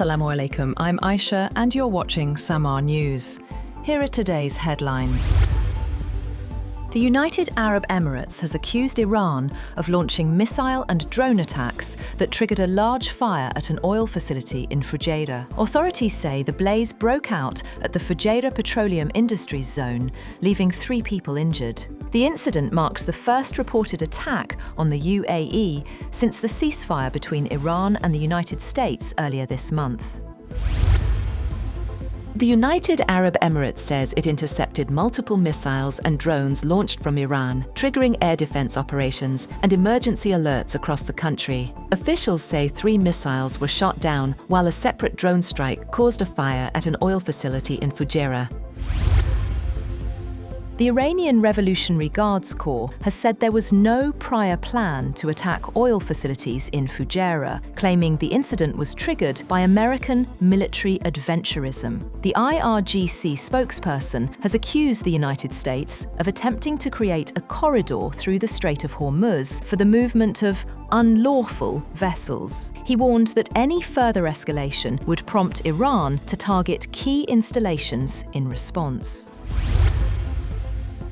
Assalamu alaikum, I'm Aisha and you're watching Samaa News. Here are today's headlines. The United Arab Emirates has accused Iran of launching missile and drone attacks that triggered a large fire at an oil facility in Fujairah. Authorities say the blaze broke out at the Fujairah Petroleum Industries Zone, leaving 3 people injured. The incident marks the first reported attack on the UAE since the ceasefire between Iran and the United States earlier this month. The United Arab Emirates says it intercepted multiple missiles and drones launched from Iran, triggering air defense operations and emergency alerts across the country. Officials say 3 missiles were shot down, while a separate drone strike caused a fire at an oil facility in Fujairah. The Iranian Revolutionary Guards Corps has said there was no prior plan to attack oil facilities in Fujairah, claiming the incident was triggered by American military adventurism. The IRGC spokesperson has accused the United States of attempting to create a corridor through the Strait of Hormuz for the movement of unlawful vessels. He warned that any further escalation would prompt Iran to target key installations in response.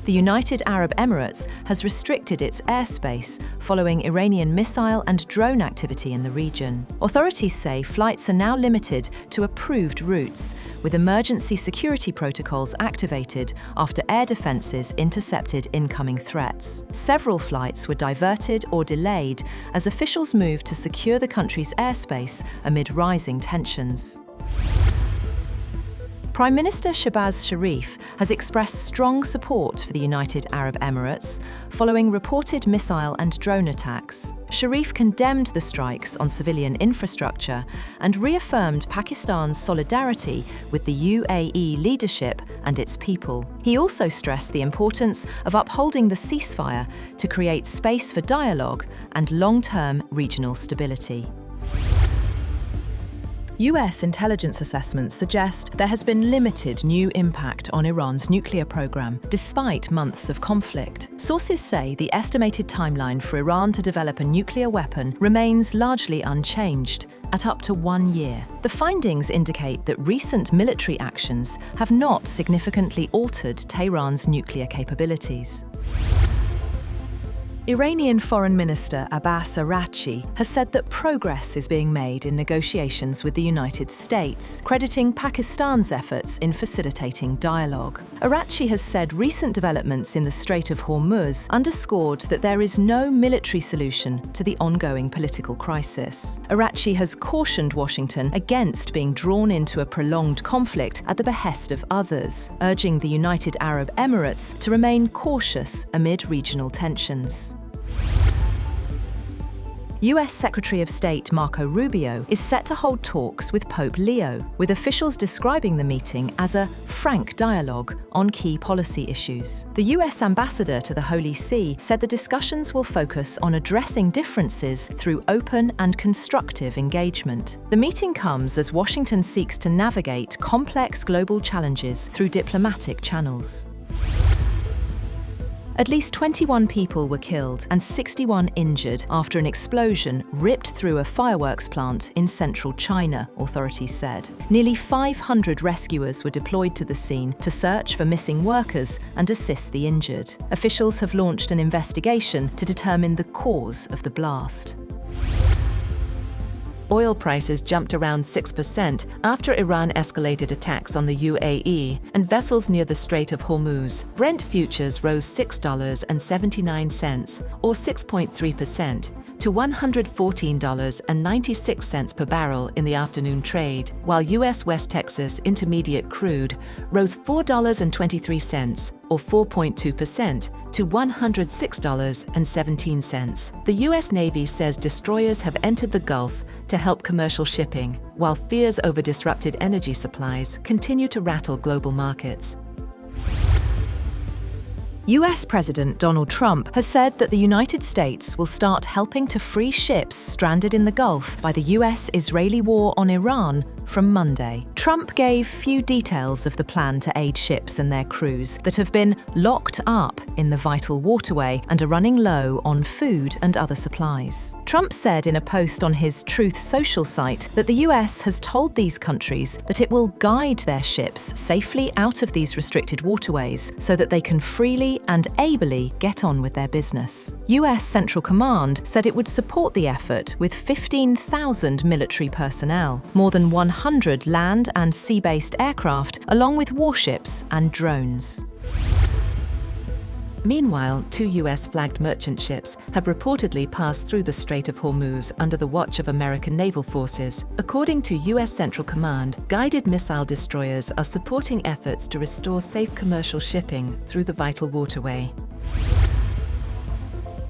The United Arab Emirates has restricted its airspace following Iranian missile and drone activity in the region. Authorities say flights are now limited to approved routes, with emergency security protocols activated after air defenses intercepted incoming threats. Several flights were diverted or delayed as officials moved to secure the country's airspace amid rising tensions. Prime Minister Shehbaz Sharif has expressed strong support for the United Arab Emirates following reported missile and drone attacks. Sharif condemned the strikes on civilian infrastructure and reaffirmed Pakistan's solidarity with the UAE leadership and its people. He also stressed the importance of upholding the ceasefire to create space for dialogue and long-term regional stability. US intelligence assessments suggest there has been limited new impact on Iran's nuclear program, despite months of conflict. Sources say the estimated timeline for Iran to develop a nuclear weapon remains largely unchanged, at up to 1 year. The findings indicate that recent military actions have not significantly altered Tehran's nuclear capabilities. Iranian Foreign Minister Abbas Araghchi has said that progress is being made in negotiations with the United States, crediting Pakistan's efforts in facilitating dialogue. Araghchi has said recent developments in the Strait of Hormuz underscored that there is no military solution to the ongoing political crisis. Araghchi has cautioned Washington against being drawn into a prolonged conflict at the behest of others, urging the United Arab Emirates to remain cautious amid regional tensions. US Secretary of State Marco Rubio is set to hold talks with Pope Leo, with officials describing the meeting as a frank dialogue on key policy issues. The US ambassador to the Holy See said the discussions will focus on addressing differences through open and constructive engagement. The meeting comes as Washington seeks to navigate complex global challenges through diplomatic channels. At least 21 people were killed and 61 injured after an explosion ripped through a fireworks plant in central China, authorities said. Nearly 500 rescuers were deployed to the scene to search for missing workers and assist the injured. Officials have launched an investigation to determine the cause of the blast. Oil prices jumped around 6% after Iran escalated attacks on the UAE and vessels near the Strait of Hormuz. Brent futures rose $6.79, or 6.3%, to $114.96 per barrel in the afternoon trade, while U.S. West Texas Intermediate crude rose $4.23, or 4.2%, to $106.17. The U.S. Navy says destroyers have entered the Gulf to help commercial shipping, while fears over disrupted energy supplies continue to rattle global markets. US President Donald Trump has said that the United States will start helping to free ships stranded in the Gulf by the US-Israeli war on Iran from Monday. Trump gave few details of the plan to aid ships and their crews that have been locked up in the vital waterway and are running low on food and other supplies. Trump said in a post on his Truth Social site that the US has told these countries that it will guide their ships safely out of these restricted waterways so that they can freely and ably get on with their business. US Central Command said it would support the effort with 15,000 military personnel, more than 100 land and sea-based aircraft, along with warships and drones. Meanwhile, 2 US-flagged merchant ships have reportedly passed through the Strait of Hormuz under the watch of American naval forces. According to US Central Command, guided missile destroyers are supporting efforts to restore safe commercial shipping through the vital waterway.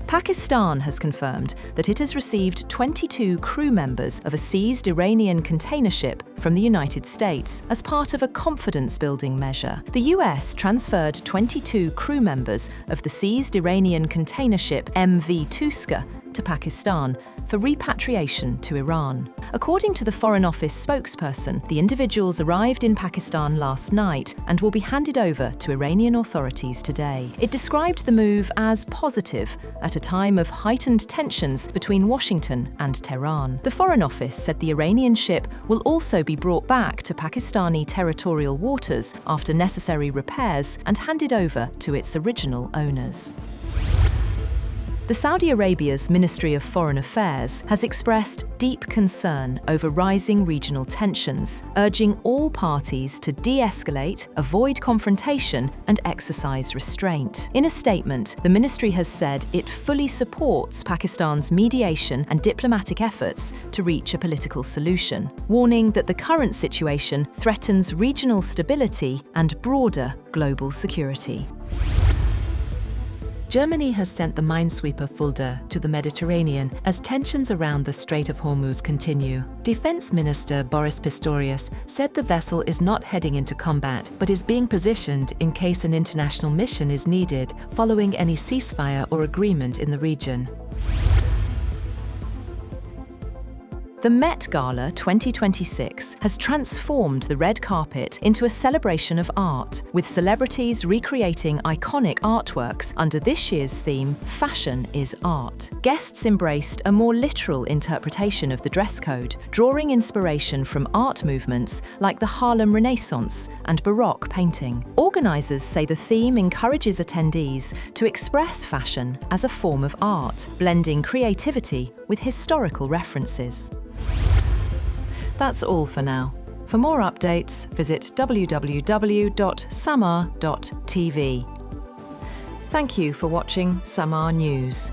Pakistan has confirmed that it has received 22 crew members of a seized Iranian container ship from the United States as part of a confidence-building measure. The US transferred 22 crew members of the seized Iranian container ship MV Tuska to Pakistan for repatriation to Iran. According to the Foreign Office spokesperson, the individuals arrived in Pakistan last night and will be handed over to Iranian authorities today. It described the move as positive at a time of heightened tensions between Washington and Tehran. The Foreign Office said the Iranian ship will also be brought back to Pakistani territorial waters after necessary repairs and handed over to its original owners. The Saudi Arabia's Ministry of Foreign Affairs has expressed deep concern over rising regional tensions, urging all parties to de-escalate, avoid confrontation, and exercise restraint. In a statement, the ministry has said it fully supports Pakistan's mediation and diplomatic efforts to reach a political solution, warning that the current situation threatens regional stability and broader global security. Germany has sent the minesweeper Fulda to the Mediterranean as tensions around the Strait of Hormuz continue. Defense Minister Boris Pistorius said the vessel is not heading into combat, but is being positioned in case an international mission is needed following any ceasefire or agreement in the region. The Met Gala 2026 has transformed the red carpet into a celebration of art, with celebrities recreating iconic artworks under this year's theme, Fashion is Art. Guests embraced a more literal interpretation of the dress code, drawing inspiration from art movements like the Harlem Renaissance and Baroque painting. Organisers say the theme encourages attendees to express fashion as a form of art, blending creativity with historical references. That's all for now. For more updates, visit www.samaa.tv. Thank you for watching Samaa News.